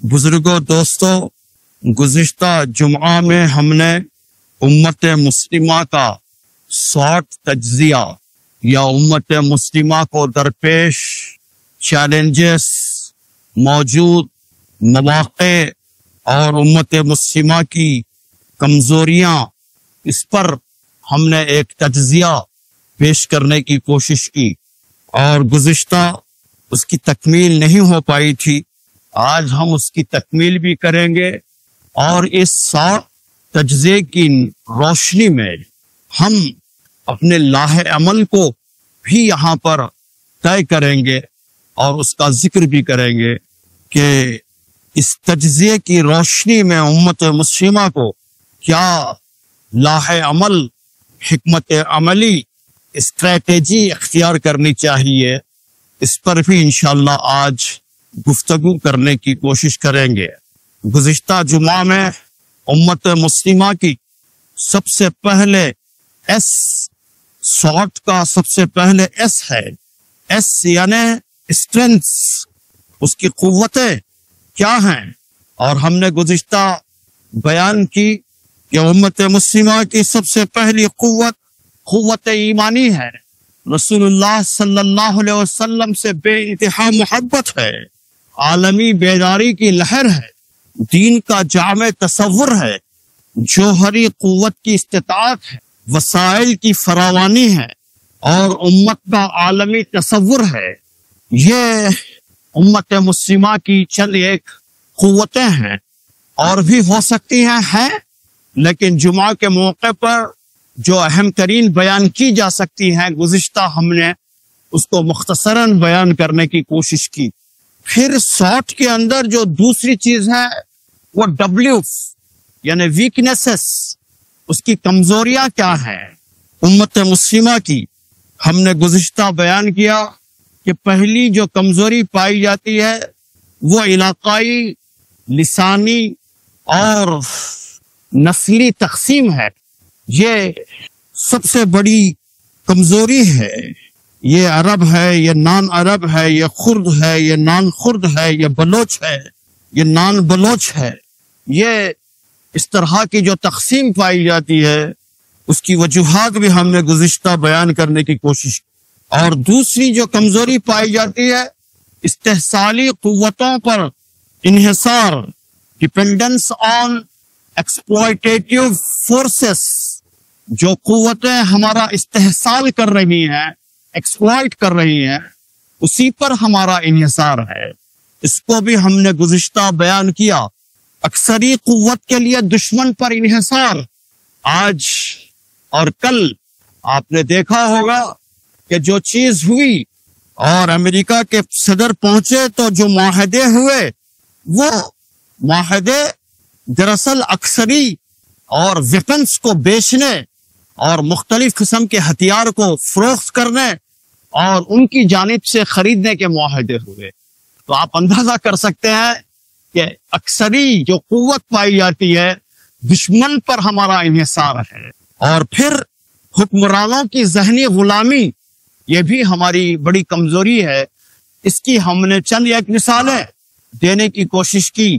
بزرگوں دوستوں، گزشتہ جمعہ میں ہم نے امت مسلمہ کا SWOT تجزیہ یا امت مسلمہ کو درپیش چیلنجز، موجود مواقع اور امت مسلمہ کی کمزوریاں، اس پر ہم نے ایک تجزیہ پیش کرنے کی کوشش کی اور گزشتہ اس کی تکمیل نہیں ہو پائی تھی۔ آج ہم اس کی تکمیل بھی کریں گے اور اس SWOT تجزیے کی روشنی میں ہم اپنے لاہ عمل کو بھی یہاں پر طے کریں گے اور اس کا ذکر بھی کریں گے کہ اس تجزیے کی روشنی میں امت مسلمہ کو کیا لاہ عمل، حکمت عملی، اسٹریٹجی اختیار کرنی چاہیے، اس پر بھی انشاءاللہ آج گفتگو کرنے کی کوشش کریں گے۔ گزشتہ جمعہ میں امت مسلمہ کی سب سے پہلے SWOT کا سب سے پہلے S ہے، S یعنی اسٹرینتھس، اس کی قوتیں کیا ہیں، اور ہم نے گزشتہ بیان کی کہ امت مسلمہ کی سب سے پہلی قوت ایمانی ہے، رسول اللہ صلی اللہ علیہ وسلم سے بے انتہا محبت ہے، عالمی بیداری کی لہر ہے، دین کا جامع تصور ہے، جوہری قوت کی استطاعت ہے، وسائل کی فراوانی ہے اور امت کا عالمی تصور ہے۔ یہ امت مسلمہ کی چند ایک قوتیں ہیں، اور بھی ہو سکتی ہیں لیکن جمعہ کے موقع پر جو اہم ترین بیان کی جا سکتی ہیں، گزشتہ ہم نے اس کو مختصراً بیان کرنے کی کوشش کی۔ پھر SWOT کے اندر جو دوسری چیز ہے وہ W یعنی ویکنیسز، اس کی کمزوریاں کیا ہیں امت مسلمہ کی۔ ہم نے گزشتہ بیان کیا کہ پہلی جو کمزوری پائی جاتی ہے وہ علاقائی، لسانی اور نسلی تقسیم ہے۔ یہ سب سے بڑی کمزوری ہے۔ یہ عرب ہے، یہ نان عرب ہے، یہ خرد ہے، یہ نان خرد ہے، یہ بلوچ ہے، یہ نان بلوچ ہے۔ یہ اس طرح کی جو تقسیم پائی جاتی ہے اس کی وجوہات بھی ہم نے گزشتہ بیان کرنے کی کوشش کی۔ اور دوسری جو کمزوری پائی جاتی ہے استحصالی قوتوں پر انحصار، ڈپینڈنس آن ایکسپلوئٹیٹیو فورسز، جو قوتیں ہمارا استحصال کر رہی ہیں، ایکسپلائٹ کر رہی ہیں، اسی پر ہمارا انحصار ہے۔ اس کو بھی ہم نے گزشتہ بیان کیا۔ اکثری قوت کے لیے دشمن پر انحصار۔ آج اور کل آپ نے دیکھا ہوگا کہ جو چیز ہوئی اور امریکہ کے صدر پہنچے تو جو معاہدے ہوئے، وہ معاہدے دراصل اکثری اور ویپنز کو بیچنے اور مختلف قسم کے ہتھیار کو فروخت کرنے اور ان کی جانب سے خریدنے کے معاہدے ہوئے۔ تو آپ اندازہ کر سکتے ہیں کہ اکثری جو قوت پائی جاتی ہے، دشمن پر ہمارا انحصار ہے۔ اور پھر حکمرانوں کی ذہنی غلامی، یہ بھی ہماری بڑی کمزوری ہے۔ اس کی ہم نے چند ایک مثالیں دینے کی کوشش کی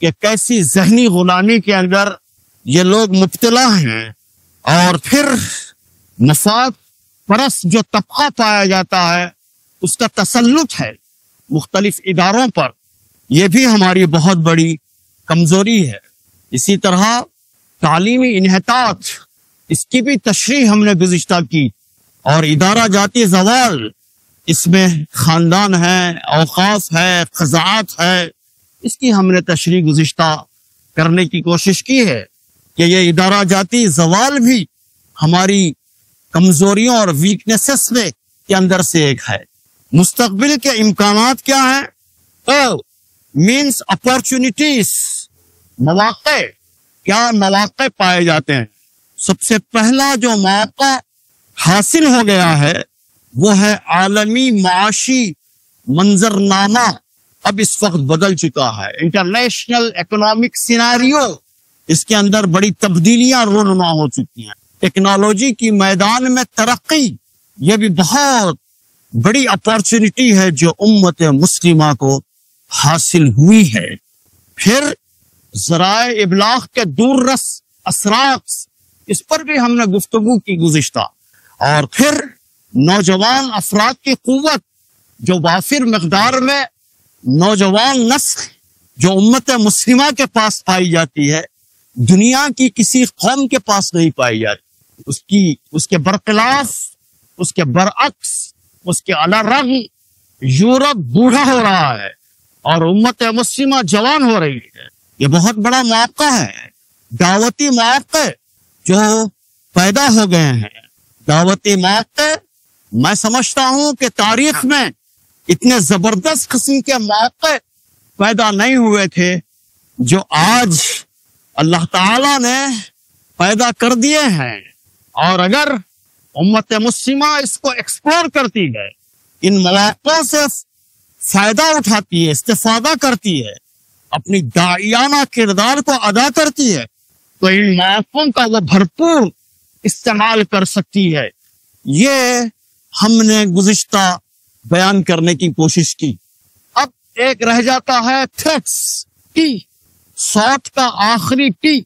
کہ کیسی ذہنی غلامی کے اندر یہ لوگ مبتلا ہیں۔ اور پھر مفاد پرست جو طبقہ پایا جاتا ہے، اس کا تسلط ہے مختلف اداروں پر، یہ بھی ہماری بہت بڑی کمزوری ہے۔ اسی طرح تعلیمی انحطاط، اس کی بھی تشریح ہم نے گزشتہ کی۔ اور ادارہ جاتی زوال، اس میں خاندان ہے، اوقاف ہے، قضاعت ہے، اس کی ہم نے تشریح گزشتہ کرنے کی کوشش کی ہے کہ یہ ادارہ جاتی زوال بھی ہماری کمزوریوں اور ویکنیسز میں کے اندر سے ایک ہے۔ مستقبل کے امکانات کیا ہیں؟ مینس اپارچونٹیز، مواقع، کیا مواقع پائے جاتے ہیں۔ سب سے پہلا جو موقع حاصل ہو گیا ہے وہ ہے عالمی معاشی منظرنامہ۔ اب اس وقت بدل چکا ہے، انٹرنیشنل اکنامک سیناریو، اس کے اندر بڑی تبدیلیاں رونما ہو چکی ہیں۔ ٹیکنالوجی کی میدان میں ترقی، یہ بھی بہت بڑی اپارچونٹی ہے جو امت مسلمہ کو حاصل ہوئی ہے۔ پھر ذرائع ابلاغ کے دور رس اسرار، اس پر بھی ہم نے گفتگو کی گزشتہ، اور پھر نوجوان افراد کی قوت جو وافر مقدار میں نوجوان نسل جو امت مسلمہ کے پاس پائی جاتی ہے، دنیا کی کسی قوم کے پاس نہیں پائی جاتی، اس کے برخلاف، اس کے برعکس، اس کے علیرغم یورپ بوڑھا ہو رہا ہے اور امت مسلمہ جوان ہو رہی ہے۔ یہ بہت بڑا مواقع ہے، دعوتی مواقع جو پیدا ہو گئے ہیں، دعوتی مواقع۔ میں سمجھتا ہوں کہ تاریخ میں اتنے زبردست قسم کے مواقع پیدا نہیں ہوئے تھے جو آج اللہ تعالی نے پیدا کر دیے ہیں، اور اگر امت مسلمہ اس کو ایکسپلور کرتی ہے، ان مواقع سے فائدہ اٹھاتی ہے، استفادہ کرتی ہے، اپنی داعیانہ کردار کو ادا کرتی ہے، تو ان مواقعوں کا وہ بھرپور استعمال کر سکتی ہے۔ یہ ہم نے گزشتہ بیان کرنے کی کوشش کی۔ اب ایک رہ جاتا ہے تھریٹس، ٹی، سوت کا آخری ٹی،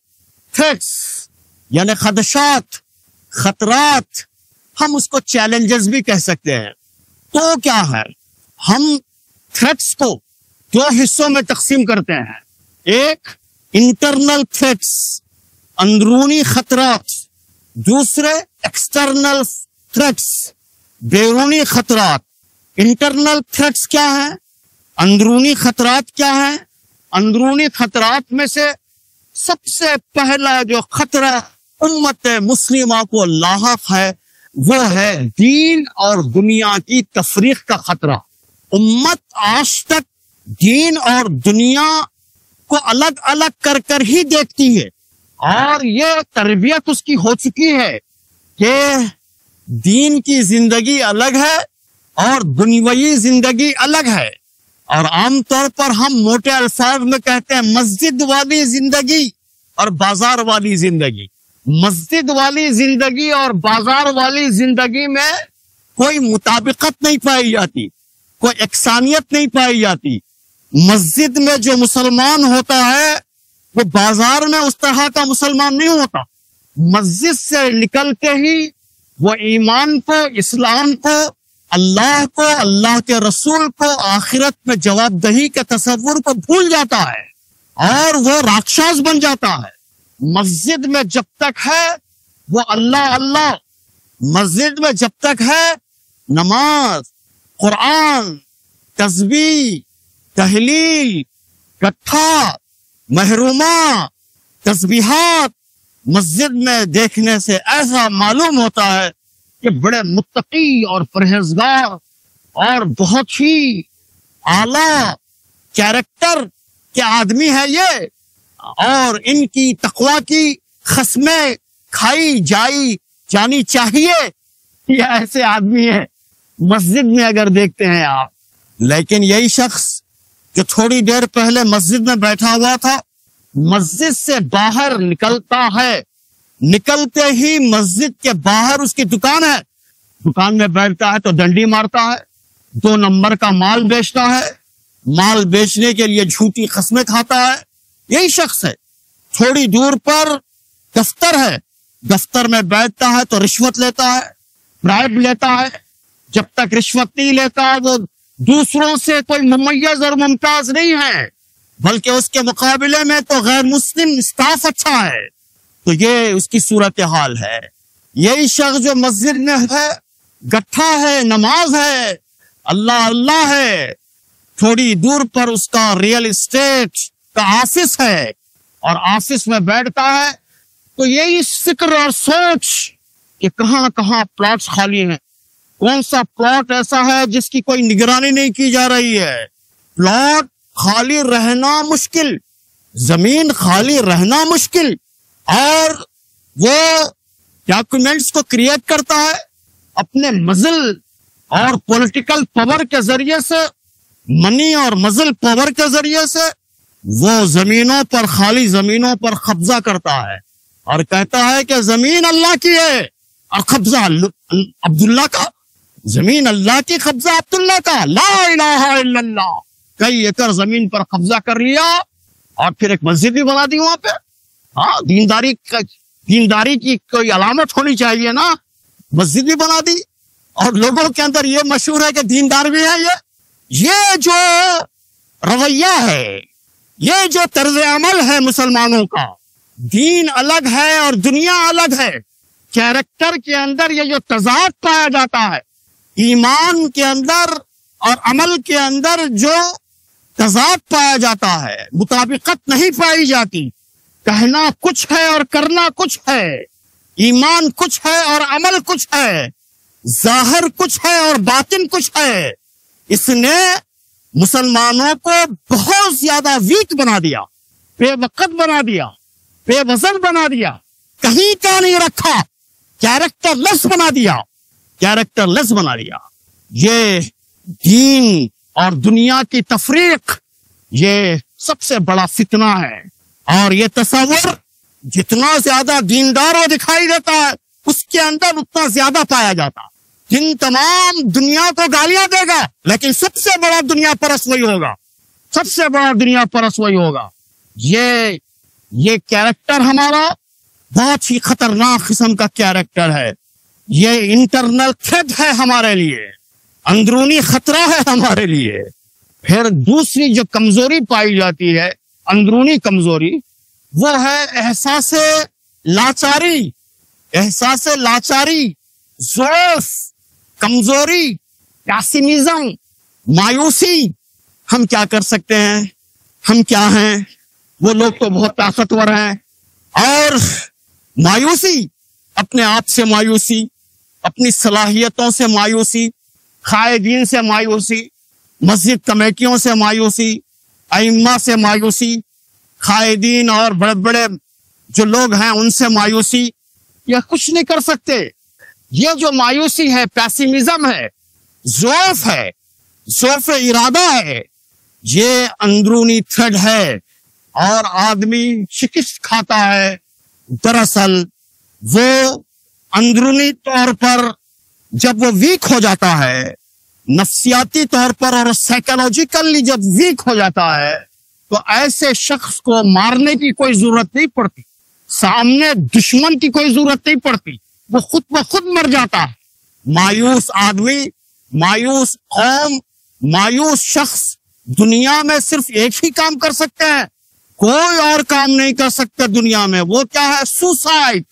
تھریٹس یعنی خدشات، خطرات، ہم اس کو چیلنجز بھی کہہ سکتے ہیں۔ تو کیا ہے؟ ہم تھریٹس کو دو حصوں میں تقسیم کرتے ہیں، ایک انٹرنل تھریٹس، اندرونی خطرات، دوسرے ایکسٹرنل تھریٹس، بیرونی خطرات۔ انٹرنل تھریٹس کیا ہیں؟ اندرونی خطرات کیا ہیں؟ اندرونی خطرات میں سے سب سے پہلا جو خطرہ امت مسلمہ کو لاحق ہے وہ ہے دین اور دنیا کی تفریق کا خطرہ۔ امت آج تک دین اور دنیا کو الگ الگ کر کر ہی دیکھتی ہے، اور یہ تربیت اس کی ہو چکی ہے کہ دین کی زندگی الگ ہے اور دنیاوی زندگی الگ ہے، اور عام طور پر ہم موٹے الفاظ میں کہتے ہیں مسجد والی زندگی اور بازار والی زندگی۔ مسجد والی زندگی اور بازار والی زندگی میں کوئی مطابقت نہیں پائی جاتی، کوئی یکسانیت نہیں پائی جاتی۔ مسجد میں جو مسلمان ہوتا ہے وہ بازار میں اس طرح کا مسلمان نہیں ہوتا۔ مسجد سے نکلتے ہی وہ ایمان کو، اسلام کو، اللہ کو، اللہ کے رسول کو، آخرت میں جواب دہی کے تصور کو بھول جاتا ہے اور وہ راکشاس بن جاتا ہے۔ مسجد میں جب تک ہے وہ اللہ اللہ، مسجد میں جب تک ہے نماز، قرآن، تسبیح، تحلیل، کٹھا، محرومہ، تسبیحات مسجد میں دیکھنے سے ایسا معلوم ہوتا ہے کہ بڑے متقی اور پرہیزگار اور بہت ہی اعلیٰ کیریکٹر کے آدمی ہے یہ، اور ان کی تقویٰ کی قسمیں کھائی جانی چاہیے، یہ ایسے آدمی ہے مسجد میں اگر دیکھتے ہیں آپ۔ لیکن یہی شخص جو تھوڑی دیر پہلے مسجد میں بیٹھا ہوا تھا، مسجد سے باہر نکلتا ہے، نکلتے ہی مسجد کے باہر اس کی دکان ہے، دکان میں بیٹھتا ہے تو ڈنڈی مارتا ہے، 2 نمبر کا مال بیچتا ہے، مال بیچنے کے لیے جھوٹی قسمیں کھاتا ہے۔ یہی شخص ہے۔ تھوڑی دور پر دفتر ہے، دفتر میں بیٹھتا ہے تو رشوت لیتا ہے، برائب لیتا ہے۔ جب تک رشوت نہیں لیتا وہ دوسروں سے کوئی ممیز اور ممتاز نہیں ہے، بلکہ اس کے مقابلے میں تو غیر مسلم اسٹاف اچھا ہے۔ تو یہ اس کی صورتحال ہے۔ یہی شخص جو مسجد میں ہے، گٹھا ہے، نماز ہے، اللہ اللہ ہے، تھوڑی دور پر اس کا ریئل اسٹیٹ کا آفس ہے اور آفس میں بیٹھتا ہے تو یہی فکر اور سوچ کہ کہاں کہاں پلاٹس خالی ہیں، کون سا پلاٹ ایسا ہے جس کی کوئی نگرانی نہیں کی جا رہی ہے۔ پلاٹ خالی رہنا مشکل، زمین خالی رہنا مشکل، اور وہ ڈاکومنٹس کو کریٹ کرتا ہے اپنے مزل اور پولیٹیکل پاور کے ذریعے سے، منی اور مزل پاور کے ذریعے سے وہ زمینوں پر، خالی زمینوں پر قبضہ کرتا ہے اور کہتا ہے کہ زمین اللہ کی ہے اور قبضہ عبداللہ کا، زمین اللہ کی، قبضہ عبداللہ کا، لا الہ الا اللہ۔ کئی ایکڑ زمین پر قبضہ کر لیا اور پھر ایک مسجد بھی بنا دی وہاں پہ. ہاں دینداری کی کوئی علامت ہونی چاہیے نا. مسجد بھی بنا دی اور لوگوں کے اندر یہ مشہور ہے کہ دیندار بھی ہے. یہ جو رویہ ہے, یہ جو طرز عمل ہے مسلمانوں کا, دین الگ ہے اور دنیا الگ ہے. کیریکٹر کے اندر یہ جو تضاد پایا جاتا ہے, ایمان کے اندر اور عمل کے اندر جو تضاد پایا جاتا ہے, مطابقت نہیں پائی جاتی. کہنا کچھ ہے اور کرنا کچھ ہے, ایمان کچھ ہے اور عمل کچھ ہے, ظاہر کچھ ہے اور باطن کچھ ہے. اس نے مسلمانوں کو بہت زیادہ ویک بنا دیا, بے وقت بنا دیا, بے وزن بنا دیا, کہیں کا نہیں رکھا, کیریکٹر لیس بنا دیا, کیریکٹر لیس بنا دیا. یہ دین اور دنیا کی تفریق یہ سب سے بڑا فتنہ ہے. اور یہ تصور جتنا زیادہ دینداروں دکھائی دیتا ہے اس کے اندر اتنا زیادہ پایا جاتا. دن تمام دنیا کو گالیاں دے گا لیکن سب سے بڑا دنیا پرست وہی ہوگا, سب سے بڑا دنیا پرست وہی ہوگا. یہ کیریکٹر ہمارا بہت ہی خطرناک قسم کا کیریکٹر ہے. یہ انٹرنل تھریٹ ہے ہمارے لیے, اندرونی خطرہ ہے ہمارے لیے. پھر دوسری جو کمزوری پائی جاتی ہے, اندرونی کمزوری, وہ ہے احساس لاچاری. احساس لاچاری, ضعف, کمزوری, پیسیمزم, مایوسی. ہم کیا کر سکتے ہیں, ہم کیا ہیں, وہ لوگ تو بہت طاقتور ہیں. اور مایوسی, اپنے آپ سے مایوسی, اپنی صلاحیتوں سے مایوسی, قائدین سے مایوسی, مسجد کمیٹیوں سے مایوسی, ائمہ سے مایوسی, قائدین اور بڑے بڑے جو لوگ ہیں ان سے مایوسی. یہ کچھ نہیں کر سکتے. یہ جو مایوسی ہے, پیسیمزم ہے, ضعف ہے, ضعف ارادہ ہے, یہ اندرونی تھریڈ ہے اور آدمی شکست کھاتا ہے. دراصل وہ اندرونی طور پر جب وہ ویک ہو جاتا ہے, نفسیاتی طور پر اور سائیکولوجیکلی جب ویک ہو جاتا ہے, تو ایسے شخص کو مارنے کی کوئی ضرورت نہیں پڑتی, سامنے دشمن کی کوئی ضرورت نہیں پڑتی, وہ خود بخود مر جاتا ہے. مایوس آدمی, مایوس قوم, مایوس شخص دنیا میں صرف ایک ہی کام کر سکتے ہیں, کوئی اور کام نہیں کر سکتے دنیا میں. وہ کیا ہے, سوسائڈ.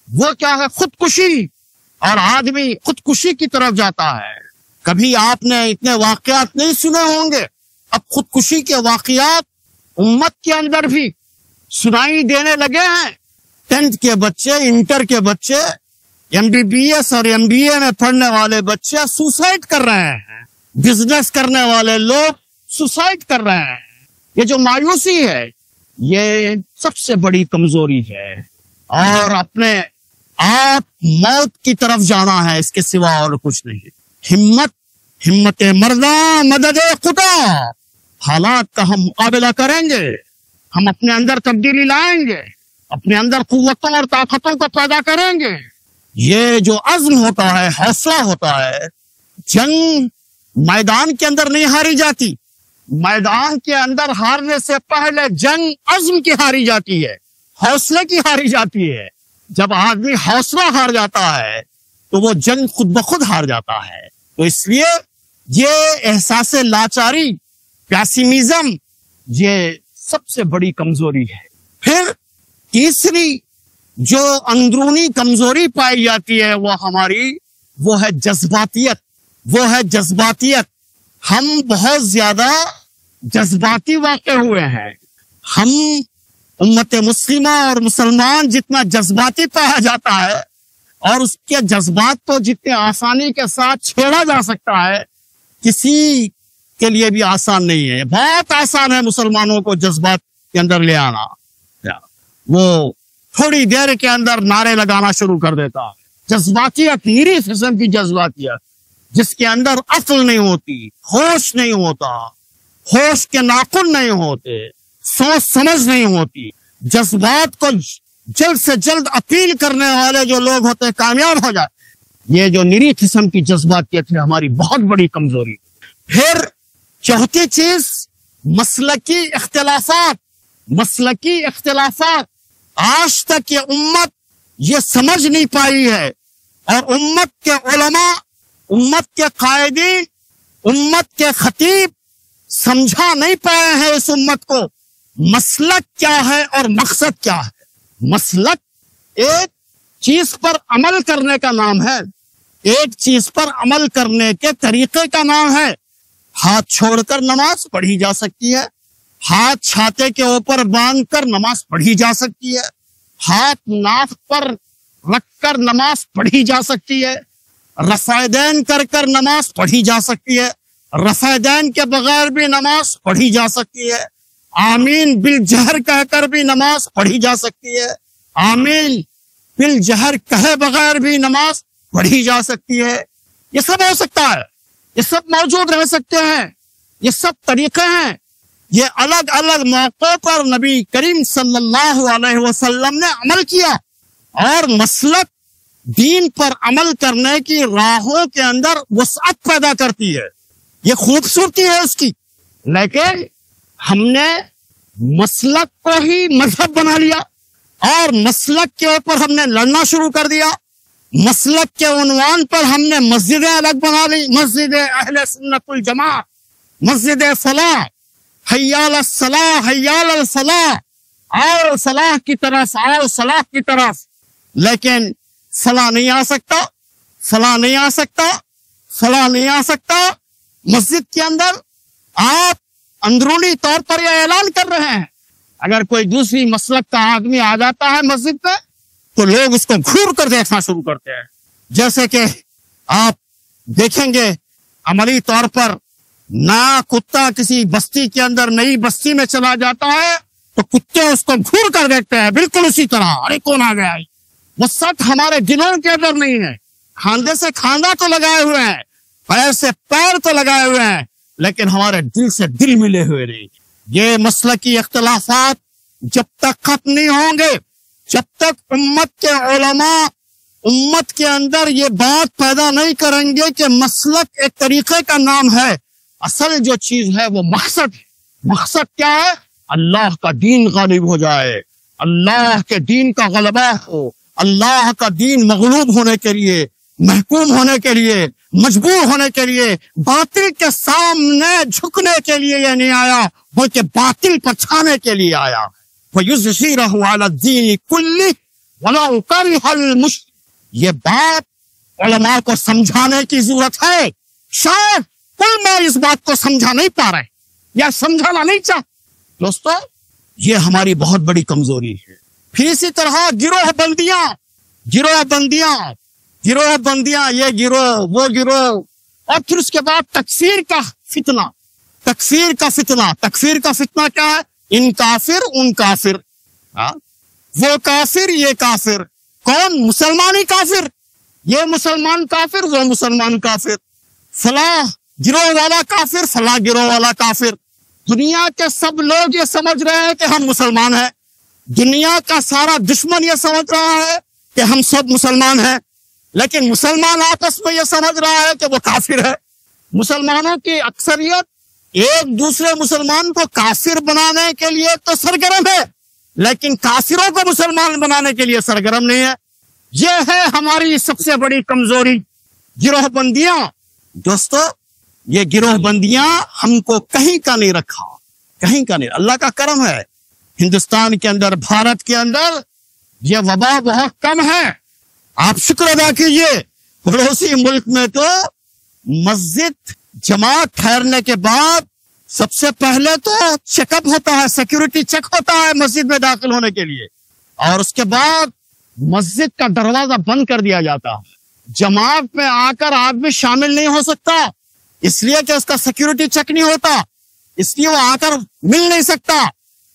وہ کیا ہے, خودکشی. اور آدمی خودکشی کی طرف جاتا ہے. کبھی آپ نے اتنے واقعات نہیں سنے ہوں گے, اب خودکشی کے واقعات امت کے اندر بھی سنائی دینے لگے ہیں. 10th کے بچے, انٹر کے بچے, MBBS اور MBA میں پڑھنے والے بچے سوسائڈ کر رہے ہیں. بزنس کرنے والے لوگ سوسائڈ کر رہے ہیں. یہ جو مایوسی ہے یہ سب سے بڑی کمزوری ہے, اور اپنے آپ موت کی طرف جانا ہے, اس کے سوا اور کچھ نہیں. ہمت مرداں مدد خدا. حالات کا ہم مقابلہ کریں گے, ہم اپنے اندر تبدیلی لائیں گے, اپنے اندر قوتوں اور طاقتوں کو پیدا کریں گے. یہ جو عزم ہوتا ہے, حوصلہ ہوتا ہے, جنگ میدان کے اندر نہیں ہاری جاتی. میدان کے اندر ہارنے سے پہلے جنگ عزم کی ہاری جاتی ہے, حوصلے کی ہاری جاتی ہے. جب آدمی حوصلہ ہار جاتا ہے تو وہ جنگ خود بخود ہار جاتا ہے. تو اس لیے یہ احساس لاچاری, پیسیمزم, یہ سب سے بڑی کمزوری ہے. پھر تیسری جو اندرونی کمزوری پائی جاتی ہے وہ ہماری, وہ ہے جذباتیت. وہ ہے جذباتیت. ہم بہت زیادہ جذباتی واقع ہوئے ہیں. ہم امت مسلمہ اور مسلمان جتنا جذباتی پایا جاتا ہے اور اس کے جذبات کو جتنے آسانی کے ساتھ چھیڑا جا سکتا ہے, کسی کے لیے بھی آسان نہیں ہے. بہت آسان ہے مسلمانوں کو جذبات کے اندر لے آنا. وہ تھوڑی دیر کے اندر نعرے لگانا شروع کر دیتا. جذباتیت, میری قسم کی جذباتیت, جس کے اندر عقل نہیں ہوتی, ہوش نہیں ہوتا, ہوش کے ناخن نہیں ہوتے, سوچ سمجھ نہیں ہوتی. جذبات کو جلد سے جلد اپیل کرنے والے جو لوگ ہوتے ہیں کامیاب ہو جاتے. یہ جو نری قسم کی جذباتیت ہے ہماری بہت بڑی کمزوری. پھر چوتھی چیز مسلکی اختلافات. مسلکی اختلافات آج تک یہ امت یہ سمجھ نہیں پائی ہے، اور امت کے علماء، امت کے قائدین، امت کے خطیب سمجھا نہیں پائے ہیں اس امت کو مسلک کیا ہے اور مقصد کیا ہے۔ مسلک ایک چیز پر عمل کرنے کا نام ہے، ایک چیز پر عمل کرنے کے طریقے کا نام ہے۔ ہاتھ چھوڑ کر نماز پڑھی جا سکتی ہے، ہاتھ چھاتے کے اوپر باندھ کر نماز پڑھی جا سکتی ہے، ہاتھ ناف پر رکھ کر نماز پڑھی جا سکتی ہے، رفع دین کر کر نماز پڑھی جا سکتی ہے، رفع دین کے بغیر بھی نماز پڑھی جا سکتی ہے، آمین بالجہر کہہ کر بھی نماز پڑھی جا سکتی ہے، آمین بالجہر کہے بغیر بھی نماز پڑھی جا سکتی ہے۔ یہ سب ہو سکتا ہے، یہ سب موجود رہ سکتے ہیں، یہ سب طریقے ہیں۔ یہ الگ الگ موقعوں پر نبی کریم صلی اللہ علیہ وسلم نے عمل کیا، اور مسلک دین پر عمل کرنے کی راہوں کے اندر وسعت پیدا کرتی ہے، یہ خوبصورتی ہے اس کی۔ لیکن ہم نے مسلک کو ہی مذہب بنا لیا، اور مسلک کے اوپر ہم نے لڑنا شروع کر دیا۔ مسلک کے عنوان پر ہم نے مسجدیں الگ بنا لی، مسجد اہل سنت الجماعت، مسجد فلاح، حی علی الصلاح، حی علی الفلاح، آؤ صلاح کی طرف، آؤ صلاح کی طرف۔ لیکن فلاح نہیں آ سکتا، فلاح نہیں آ سکتا، فلاح نہیں آ سکتا۔ مسجد کے اندر آپ اندرونی طور پر یہ اعلان کر رہے ہیں، اگر کوئی دوسری مسلک کا آدمی آ جاتا ہے مسجد پہ تو لوگ اس کو گھور کر دیکھنا شروع کرتے ہیں۔ جیسے کہ آپ دیکھیں گے عملی طور پر نیا کتا کسی بستی کے اندر نئی بستی میں چلا جاتا ہے تو کتے اس کو گھور کر دیکھتے ہیں، بالکل اسی طرح، ارے کون آ گیا۔ وہ سب ہمارے دلوں کے اندر نہیں ہے، کھاندے سے کھاندہ تو لگائے ہوئے ہیں، پیر سے پیر تو لگائے ہوئے ہیں، لیکن ہمارے دل سے دل ملے ہوئے نہیں۔ یہ مسلکی اختلافات جب تک ختم نہیں ہوں گے، جب تک امت کے علماء امت کے اندر یہ بات پیدا نہیں کریں گے کہ مسلک ایک طریقے کا نام ہے، اصل جو چیز ہے وہ مقصد ہے۔ مقصد کیا ہے؟ اللہ کا دین غالب ہو جائے، اللہ کے دین کا غلبہ ہو، اللہ کا دین مغلوب ہونے کے لیے، محکوم ہونے کے لیے، مجبور ہونے کے لیے، باطل کے سامنے جھکنے کے لیے یہ نہیں آیا بلکہ باطل پر چھانے کے لیے آیا۔ وَيُظْهِرَهُ عَلَى الدِّينِ كُلِّهِ وَلَوْ كَرِهَ الْمُشْرِكُونَ۔ یہ بات علماء کو سمجھانے کی ضرورت ہے، شاید کوئی میں اس بات کو سمجھا نہیں پا رہے یا سمجھانا نہیں چاہتے۔ دوستو، یہ ہماری بہت بڑی کمزوری ہے۔ پھر اسی طرح گروہ بندیاں، گروہ بندیاں، گروہ بندیاں، یہ گروہ وہ گروہ، اور پھر اس کے بعد تکفیر کا فتنہ، تکفیر کا فتنہ۔ تکفیر کا فتنہ کیا ہے؟ ان کافر ان کافر، وہ کافر یہ کافر، کون؟ مسلمانی کافر، یہ مسلمان کافر، وہ مسلمان کافر، فلاں گروہ والا کافر، فلاں گروہ والا کافر۔ دنیا کے سب لوگ یہ سمجھ رہے ہیں کہ ہم مسلمان ہیں، دنیا کا سارا دشمن یہ سمجھ رہا ہے کہ ہم سب مسلمان ہیں، لیکن مسلمان آپس میں یہ سمجھ رہا ہے کہ وہ کافر ہے۔ مسلمانوں کی اکثریت ایک دوسرے مسلمان کو کافر بنانے کے لیے تو سرگرم ہے، لیکن کافروں کو مسلمان بنانے کے لیے سرگرم نہیں ہے۔ یہ ہے ہماری سب سے بڑی کمزوری، گروہ بندیاں۔ دوستو، یہ گروہ بندیاں ہم کو کہیں کا نہیں رکھا، کہیں کا نہیں۔ اللہ کا کرم ہے، ہندوستان کے اندر، بھارت کے اندر یہ وبا بہت کم ہے۔ آپ شکر ادا کیجئے، پڑوسی ملک میں تو مسجد جماعت ٹھہرنے کے بعد سب سے پہلے تو چیک اپ ہوتا ہے، سیکیورٹی چیک ہوتا ہے مسجد میں داخل ہونے کے لیے، اور اس کے بعد مسجد کا دروازہ بند کر دیا جاتا ہے۔ جماعت میں آ کر آدمی شامل نہیں ہو سکتا، اس لیے کہ اس کا سیکیورٹی چیک نہیں ہوتا، اس لیے وہ آ کر مل نہیں سکتا۔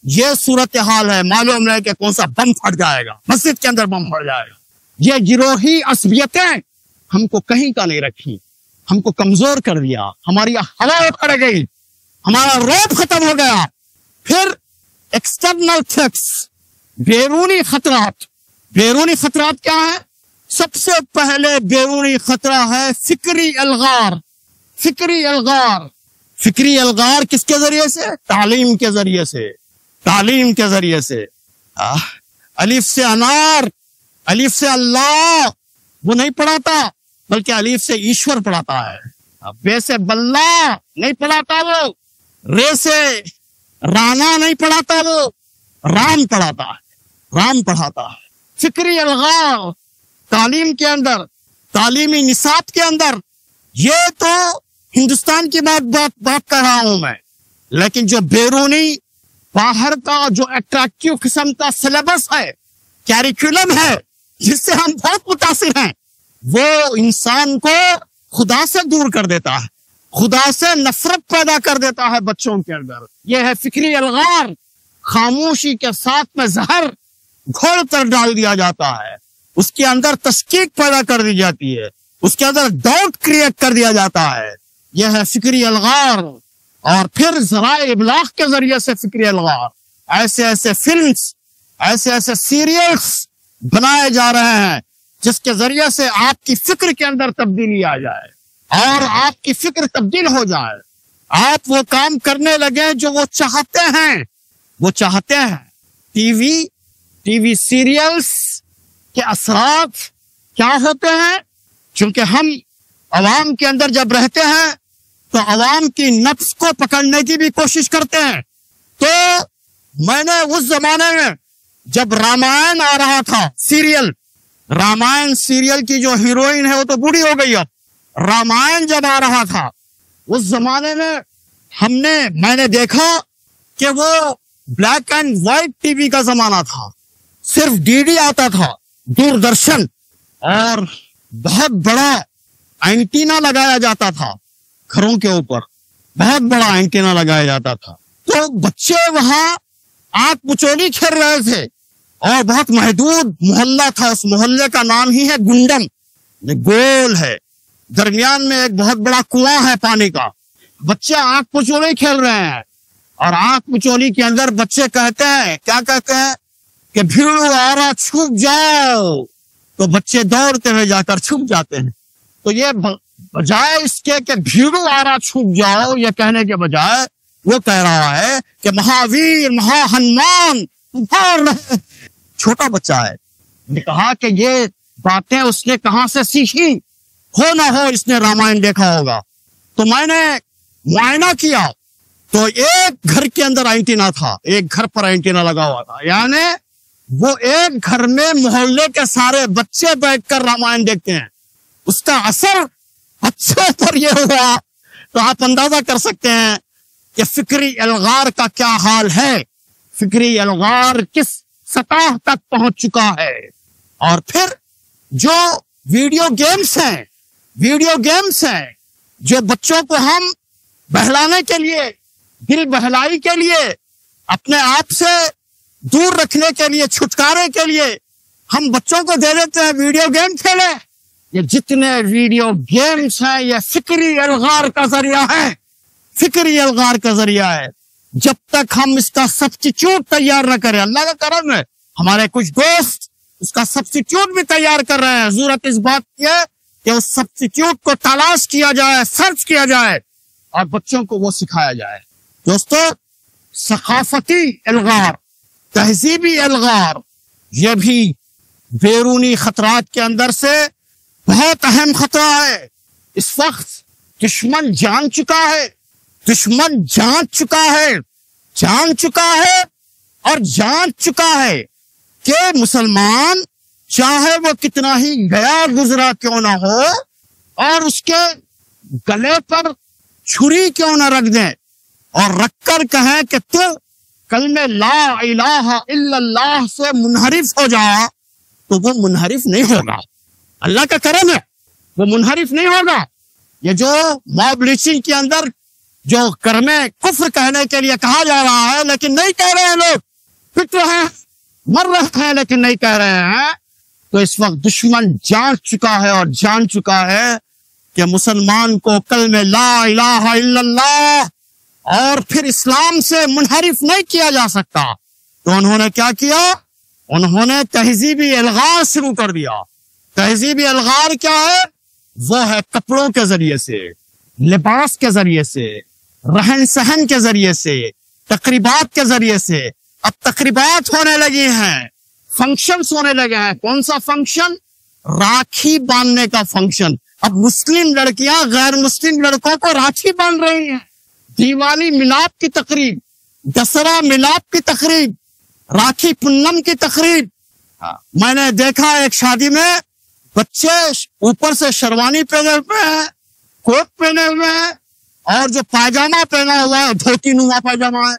یہ صورتحال ہے، معلوم ہے کہ کون سا بم پھٹ جائے گا، مسجد کے اندر بم پھٹ جائے گا۔ یہ گروہی عصبیتیں ہم کو کہیں کا نہیں رکھی، ہم کو کمزور کر دیا، ہماری ہوا پڑ گئی، ہمارا روب ختم ہو گیا۔ پھر ایکسٹرنل تھریٹس، بیرونی خطرات۔ بیرونی خطرات کیا ہے؟ سب سے پہلے بیرونی خطرہ ہے فکری الغار۔ فکری الغار، فکری الغار کس کے ذریعے سے؟ تعلیم کے ذریعے سے۔ تعلیم کے ذریعے سے. الف سے انار، الف سے اللہ وہ نہیں پڑھاتا، بلکہ الف سے ایشور پڑھاتا ہے. بے سے بلہ نہیں پڑھاتا وہ، رے سے رانا نہیں پڑھاتا وہ، رام پڑھاتا ہے، رام پڑھاتا ہے. فکری الغار تعلیم کے اندر، تعلیمی نصاب کے اندر، یہ تو ہندوستان کی بات کر رہا ہوں میں، لیکن جو بیرونی باہر کا جو اٹریکٹیو قسم کا سلیبس ہے، کیریکولم ہے، جس سے ہم بہت متاثر ہیں، وہ انسان کو خدا سے دور کر دیتا ہے، خدا سے نفرت پیدا کر دیتا ہے بچوں کے اندر. یہ ہے فکری الغار. خاموشی کے ساتھ میں زہر گھول کر ڈال دیا جاتا ہے، اس کے اندر تشکیک پیدا کر دی جاتی ہے، اس کے اندر ڈاؤٹ کریٹ کر دیا جاتا ہے. یہ ہے فکری الغار. اور پھر ذرائع ابلاغ کے ذریعے سے فکری الغار، ایسے ایسے فلمز، ایسے ایسے سیریلز بنائے جا رہے ہیں جس کے ذریعے سے آپ کی فکر کے اندر تبدیلی آ جائے اور آپ کی فکر تبدیل ہو جائے. آپ وہ کام کرنے لگے جو وہ چاہتے ہیں. وہ چاہتے ہیں ٹی وی سیریلز کے اثرات کیا ہوتے ہیں؟ چونکہ ہم عوام کے اندر جب رہتے ہیں تو عوام کی نفس کو پکڑنے کی بھی کوشش کرتے ہیں. تو میں نے اس زمانے میں جب رامائن آ رہا تھا سیریل، رامائن سیریل کی جو ہیروئن ہے وہ تو بوڑھی ہو گئی اب. رامائن جب آ رہا تھا اس زمانے میں میں نے دیکھا کہ وہ black and white T V کا زمانہ تھا. صرف ڈی ڈی آتا تھا، دوردرشن، اور بہت بڑا اینٹینا لگایا جاتا تھا گھروں کے اوپر، بہت بڑا اینٹینا لگایا جاتا تھا. تو بچے وہاں آنکھ مچولی کھیل رہے تھے اور بہت محدود محلہ تھا. اس محلے کا نام ہی ہے گنڈم، گول ہے، درمیان میں ایک بہت بڑا کنواں ہے پانی کا. بچے آنکھ مچولی کھیل رہے ہیں اور آنکھ مچولی کے اندر بچے کہتے ہیں، کیا کہتے ہیں کہ بھیڑو آ رہا چھپ جاؤ. تو بچے دوڑتے ہوئے جا کر چھپ جاتے ہیں. تو یہ بجائے اس کے کہ بھیڑو آ رہا چھپ جاؤ یہ کہنے کے بجائے وہ کہہ رہا ہے کہ مہاویر مہا ہنمان چھوٹا بچہ ہے. نے کہا کہ یہ باتیں اس نے کہاں سے سیکھی؟ ہو نہ ہو اس نے رامائن دیکھا ہوگا. تو میں نے معائنہ کیا تو ایک گھر کے اندر اینٹینا تھا، ایک گھر پر اینٹینا لگا ہوا تھا. یعنی وہ ایک گھر میں محلے کے سارے بچے بیٹھ کر رامائن دیکھتے ہیں. اس کا اثر بچوں پر یہ ہوا تو آپ اندازہ کر سکتے ہیں کہ فکری الغار کا کیا حال ہے، فکری الغار کس سطح تک پہنچ چکا ہے. اور پھر جو ویڈیو گیمز ہیں جو بچوں کو ہم بہلانے کے لیے، دل بہلائی کے لیے، اپنے آپ سے دور رکھنے کے لیے، چھٹکارے کے لیے ہم بچوں کو دے دیتے ہیں ویڈیو گیم کھیلے. یہ جتنے ویڈیو گیمز ہیں یہ فکری الغار کا ذریعہ ہے، فکری الغار کا ذریعہ ہے. جب تک ہم اس کا سبسٹیچیوٹ تیار نہ کریں، اللہ کا کرم ہے ہمارے کچھ دوست اس کا سبسٹیچیوٹ بھی تیار کر رہے ہیں. ضرورت اس بات کی ہے کہ اس سبسٹیچیوٹ کو تلاش کیا جائے، سرچ کیا جائے اور بچوں کو وہ سکھایا جائے. دوستو، ثقافتی الغار، تہذیبی الغار، یہ بھی بیرونی خطرات کے اندر سے بہت اہم خطرہ ہے. اس وقت دشمن جان چکا ہے اور جان چکا ہے کہ مسلمان چاہے وہ کتنا ہی گیا گزرا کیوں نہ ہو اور اس کے گلے پر چھری کیوں نہ رکھ دیں اور رکھ کر کہیں کہ تو کلمہ لا الہ الا اللہ سے منحرف ہو جا، تو وہ منحرف نہیں ہوگا. اللہ کا کرم ہے، وہ منحرف نہیں ہوگا. یہ جو ماب لیچنگ کے اندر جو کرمے کفر کہنے کے لیے کہا جا رہا ہے لیکن نہیں کہہ رہے ہیں، لوگ پٹ رہے ہیں، مر رہے ہیں لیکن نہیں کہہ رہے ہیں. تو اس وقت دشمن جان چکا ہے کہ مسلمان کو کلمہ لا الہ الا اللہ اور پھر اسلام سے منحرف نہیں کیا جا سکتا. تو انہوں نے کیا کیا؟ انہوں نے تہذیبی الغار شروع کر دیا. تہذیبی الغار کیا ہے؟ وہ ہے کپڑوں کے ذریعے سے، لباس کے ذریعے سے، رہن سہن کے ذریعے سے، تقریبات کے ذریعے سے، اب تقریبات ہونے لگی ہیں, فنکشنز ہونے لگے ہیں. کون سا فنکشن؟ راکھی باندھنے کا فنکشن. اب مسلم لڑکیاں غیر مسلم لڑکوں کو راکھی باندھ رہی ہیں. دیوالی ملاپ کی تقریب, دسہرا ملاپ کی تقریب, راکھی پونم کی تقریب. میں نے دیکھا ایک شادی میں بچے اوپر سے شیروانی پہنے ہوئے ہیں, کوٹ پہنے ہوئے ہیں, اور جو پائجامہ پہنا ہوا ہے دھوتی نما پائجامہ ہے,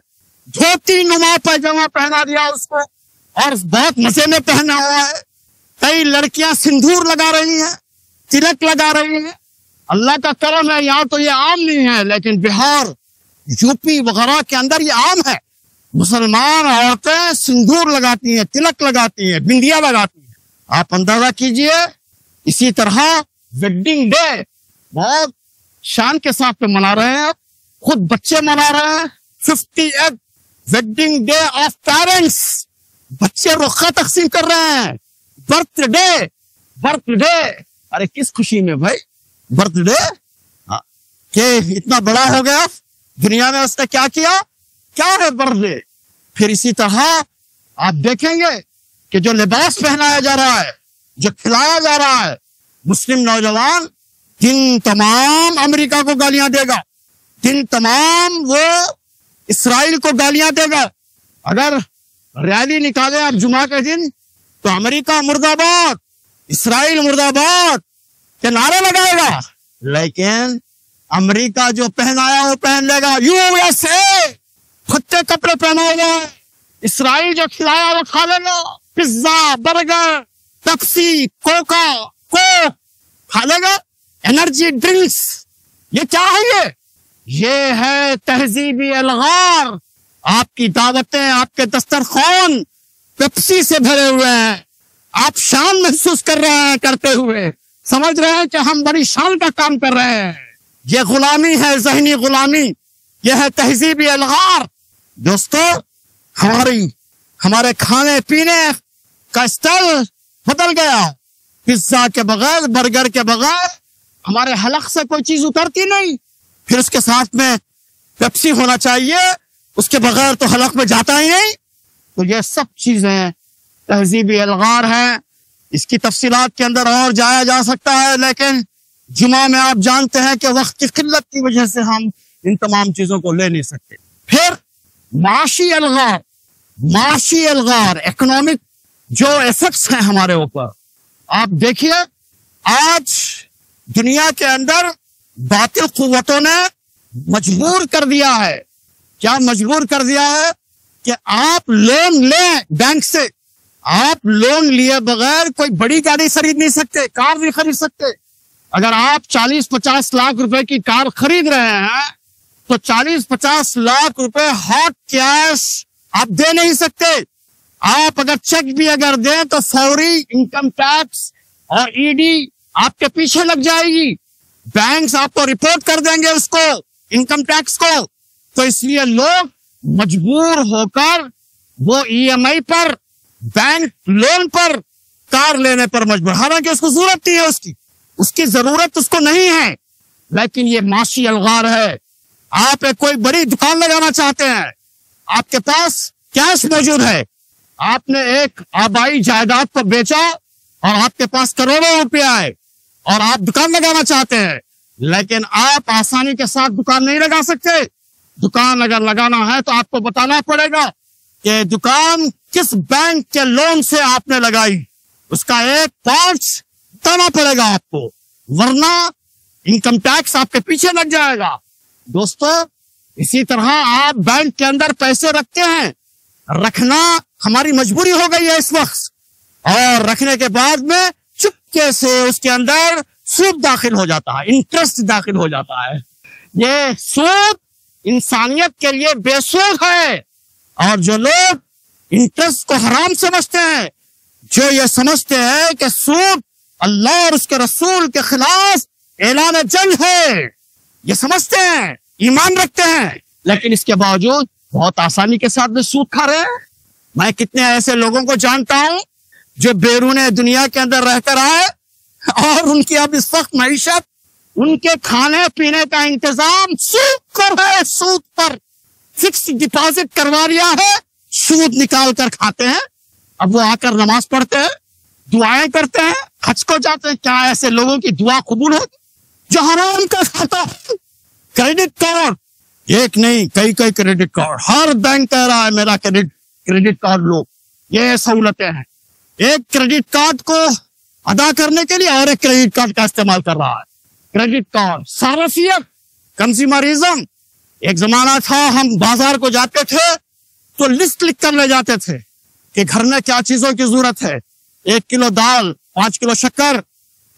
دھوتی نما پائجامہ پہنا دیا اس کو, اور بہت مزے میں پہنا ہوا ہے. کئی لڑکیاں سندور لگا رہی ہیں, تلک لگا رہی ہیں. اللہ کا کرم ہے, یہاں تو یہ عام نہیں ہے, لیکن بہار, یو پی وغیرہ کے اندر یہ عام ہے. مسلمان عورتیں سندور لگاتی ہیں, تلک لگاتی ہیں, بندیاں لگاتی ہیں. آپ اندازہ کیجئے. اسی طرح ویڈنگ ڈے بہت شان کے ساتھ پہ منا رہے ہیں, خود بچے منا رہے ہیں. 58 ویڈنگ ڈے آف پیرنٹس, بچے رخصت تقسیم کر رہے ہیں. برتھ ڈے, برتھ ڈے, ارے کس خوشی میں بھائی برتھ ڈے؟ کہ اتنا بڑا ہو گیا, دنیا میں اس نے کیا کیا, کیا ہے برتھ ڈے؟ پھر اسی طرح آپ دیکھیں گے کہ جو لباس پہنایا جا رہا ہے, جو کھلایا جا رہا ہے, مسلم نوجوان دن تمام امریکہ کو گالیاں دے گا, دن تمام وہ اسرائیل کو گالیاں دے گا. اگر ریلی نکالے آپ جمعہ کے دن تو امریکہ مرد آباد, اسرائیل مرد آباد کے نعرے لگائے گا, لیکن امریکہ جو پہنایا وہ پہن لے گا. یو ایس اے پھٹے کپڑے پہنا ہوگا, اسرائیل جو کھلایا وہ کھا لے گا. پیزا, برگر, پیپسی, کوکا, کوک کھا لے گا. انرجی ڈرنکس, یہ کیا ہے؟ یہ ہے تہذیبی الغار. آپ کی دعوتیں, آپ کے دسترخوان پیپسی سے بھرے ہوئے ہیں. آپ شان محسوس کر رہے ہیں, کرتے ہوئے سمجھ رہے ہیں کہ ہم بڑی شان کا کام کر رہے ہیں. یہ غلامی ہے, ذہنی غلامی, یہ ہے تہذیبی الغار. دوستو, ہمارے کھانے پینے کا اسٹائل بدل گیا. پیزا کے بغیر, برگر کے بغیر ہمارے حلق سے کوئی چیز اترتی نہیں. پھر اس کے ساتھ میں پیپسی ہونا چاہیے, اس کے بغیر تو حلق میں جاتا ہی نہیں. تو یہ سب چیزیں تہذیبی الغار ہیں. اس کی تفصیلات کے اندر اور جایا جا سکتا ہے, لیکن جمعہ میں آپ جانتے ہیں کہ وقت کی قلت کی وجہ سے ہم ان تمام چیزوں کو لے نہیں سکتے. پھر معاشی الغار, معاشی الغار, اکنامک جو ایفیکٹس ہیں ہمارے اوپر. آپ دیکھیے آج دنیا کے اندر باطل قوتوں نے مجبور کر دیا ہے. کیا مجبور کر دیا ہے؟ کہ آپ لون لیں بینک سے. آپ لون لیے بغیر کوئی بڑی گاڑی خرید نہیں سکتے, کار نہیں خرید سکتے. اگر آپ 40-50 لاکھ روپے کی کار خرید رہے ہیں تو 40-50 لاکھ روپے ہاٹ کیش آپ دے نہیں سکتے. آپ اگر چیک بھی اگر دیں تو فوری انکم ٹیکس اور ای ڈی آپ کے پیچھے لگ جائے گی. بینکس آپ کو رپورٹ کر دیں گے اس کو, انکم ٹیکس کو. تو اس لیے لوگ مجبور ہو کر وہ ای ایم آئی پر, بینک لون پر کار لینے پر مجبور, حالانکہ اس کو ضرورت نہیں ہے, اس کی ضرورت اس کو نہیں ہے, لیکن یہ معاشی الغار ہے. آپ ایک کوئی بڑی دکان لگانا چاہتے ہیں, آپ کے پاس کیش موجود ہے, آپ نے ایک آبائی جائیداد کو بیچا اور آپ کے پاس کروڑوں روپے آئے اور آپ دکان لگانا چاہتے ہیں, لیکن آپ آسانی کے ساتھ دکان نہیں لگا سکتے. دکان اگر لگانا ہے تو آپ کو بتانا پڑے گا کہ دکان کس بینک کے لون سے آپ نے لگائی, اس کا ایک پارٹ بتانا پڑے گا آپ کو, ورنہ انکم ٹیکس آپ کے پیچھے لگ جائے گا. دوستو, اسی طرح آپ بینک کے اندر پیسے رکھتے ہیں, رکھنا ہماری مجبوری ہو گئی ہے اس وقت, اور رکھنے کے بعد میں چپکے سے اس کے اندر سود داخل ہو جاتا ہے, انٹرسٹ داخل ہو جاتا ہے. یہ سود انسانیت کے لیے بے سود ہے, اور جو لوگ انٹرسٹ کو حرام سمجھتے ہیں, جو یہ سمجھتے ہیں کہ سود اللہ اور اس کے رسول کے خلاف اعلان جنگ ہے, یہ سمجھتے ہیں, ایمان رکھتے ہیں, لیکن اس کے باوجود بہت آسانی کے ساتھ میں سود کھا رہے ہیں. میں کتنے ایسے لوگوں کو جانتا ہوں جو بیرون دنیا کے اندر رہ کر آئے اور ان کی اب اس وقت معیشت, ان کے کھانے پینے کا انتظام سود پر ہے, سود پر. فکس ڈپازٹ کروا لیا ہے سود نکال کر کھاتے ہیں، اب وہ آ کر نماز پڑھتے ہیں، دعائیں کرتے ہیں، حج کو جاتے ہیں. کیا ایسے لوگوں کی دعا قبول ہوگی جو حرام کا کھاتا ہے؟ کریڈٹ کارڈ، ایک نہیں کئی کریڈٹ کارڈ. ہر بینک کہہ رہا ہے میرا کریڈٹ کارڈ لو. یہ سہولتیں ہیں. ایک کریڈٹ کارڈ کو ادا کرنے کے لیے اور ایک کریڈٹ کارڈ کا استعمال کر رہا ہے. کریڈٹ کارڈ، صارفیت، کنزیومرزم. ایک زمانہ تھا ہم بازار کو جاتے تھے تو لسٹ لکھ کر لے جاتے تھے کہ گھر میں کیا چیزوں کی ضرورت ہے. 1 کلو دال، 5 کلو شکر،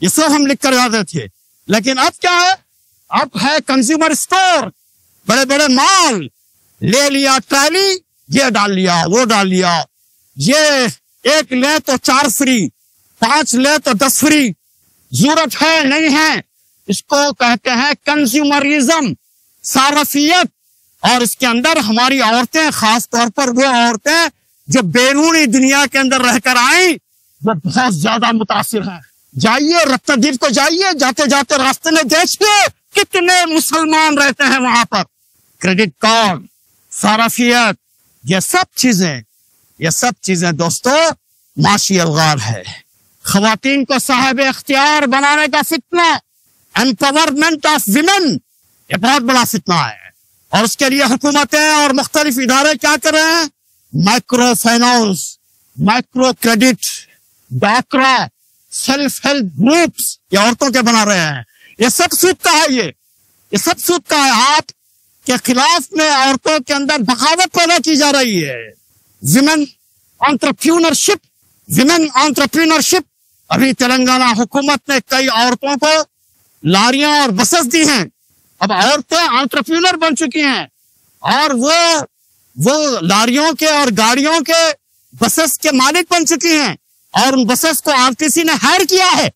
یہ سب ہم لکھ کر جاتے تھے. لیکن اب کیا ہے؟ اب ہے کنزیومر اسٹور، بڑے بڑے مال. لے لیا ٹرالی، یہ ڈال لیا وہ ڈال لیا، یہ 1 لے تو 4 فری، 5 لے تو 10 فری. ضرورت ہے نہیں ہے، اس کو کہتے ہیں کنزیومرزم، صارفیت. اور اس کے اندر ہماری عورتیں، خاص طور پر وہ عورتیں جو بیرونی دنیا کے اندر رہ کر آئیں، وہ بہت زیادہ متاثر ہیں. جائیے رتنگیر کو جائیے، جاتے جاتے راستے میں دیکھیے کتنے مسلمان رہتے ہیں وہاں پر. کریڈٹ کارڈ، صارفیت، یہ سب چیزیں دوستو معاشی الغار ہے. خواتین کو صاحب اختیار بنانے کا فتنہ، امپاورمنٹ آف ویمن، یہ بہت بڑا فتنہ ہے. اور اس کے لیے حکومتیں اور مختلف ادارے کیا کر رہے ہیں؟ مائکرو فائنانس، مائکرو کریڈٹ، ڈاکرا، سیلف ہیلپ گروپس، یہ عورتوں کے بنا رہے ہیں. یہ سب سود کا ہے. یہ سب سود کا ہے. آپ کے خلاف میں عورتوں کے اندر بغاوت پیدا کی جا رہی ہے. ویمن آنٹرپرینرشپ. ابھی تلنگانہ حکومت نے کئی عورتوں کو لاریاں اور بسز دی ہیں. اب عورتیں آنٹرپرینر بن چکی ہیں اور وہ لاریوں کے اور گاڑیوں کے بسز کے مالک بن چکی ہیں، اور ان بسز کو RTC نے ہائر کیا ہے.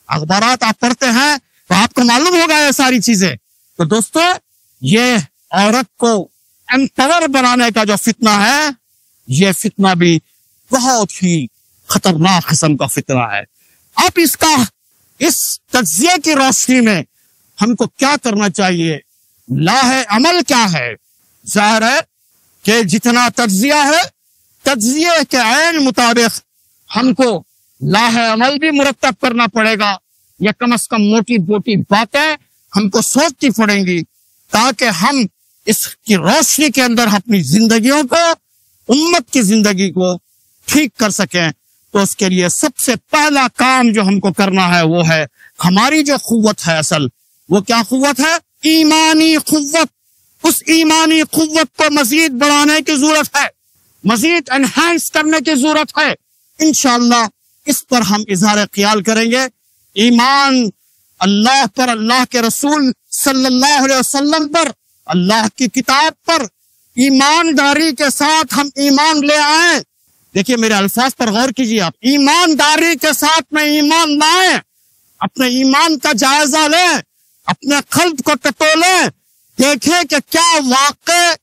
اخبارات آپ پڑھتے ہیں تو آپ کو معلوم ہوگا یہ ساری چیزیں. تو دوستو، یہ عورت کو امپاور بنانے کا جو فتنہ ہے، یہ فتنہ بھی بہت ہی خطرناک قسم کا فتنہ ہے. اب اس تجزیے کی روشنی میں ہم کو کیا کرنا چاہیے؟ لاہ عمل کیا ہے؟ ظاہر ہے کہ جتنا تجزیہ ہے، تجزیے کے عین مطابق ہم کو لاہ عمل بھی مرتب کرنا پڑے گا. یا کم از کم موٹی موٹی باتیں ہم کو سوچنی پڑیں گی تاکہ ہم اس کی روشنی کے اندر اپنی زندگیوں کو، امت کی زندگی کو ٹھیک کر سکیں. تو اس کے لیے سب سے پہلا کام جو ہم کو کرنا ہے وہ ہے ہماری جو قوت ہے، اصل وہ کیا قوت ہے؟ ایمانی قوت. اس ایمانی قوت کو مزید بڑھانے کی ضرورت ہے، مزید انہانس کرنے کی ضرورت ہے. انشاءاللہ اس پر ہم اظہار خیال کریں گے. ایمان اللہ پر، اللہ کے رسول صلی اللہ علیہ وسلم پر، اللہ کی کتاب پر ایمانداری کے ساتھ ہم ایمان لے آئیں. دیکھیے میرے الفاظ پر غور کیجیے آپ. ایمانداری کے ساتھ میں ایمان لائیں، اپنے ایمان کا جائزہ لیں، اپنے قلب کو ٹٹولیں، دیکھیں کہ کیا واقع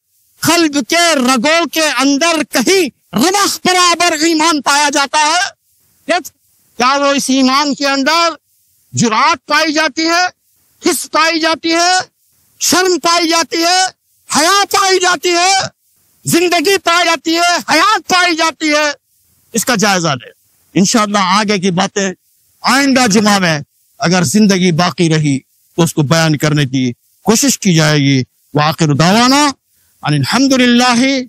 قلب کے رگوں کے اندر کہیں رمق برابر ایمان پایا جاتا ہے. کیا وہ اس ایمان کے اندر جرات پائی جاتی ہے، حس پائی جاتی ہے، شرم پائی جاتی ہے، حیا پائی جاتی ہے، زندگی پائی جاتی ہے، حیات پائی جاتی ہے؟ اس کا جائزہ لیں. انشاءاللہ آگے کی باتیں آئندہ جمعہ میں اگر زندگی باقی رہی تو اس کو بیان کرنے کی کوشش کی جائے گی. وآخر دعوانا ان الحمدللہ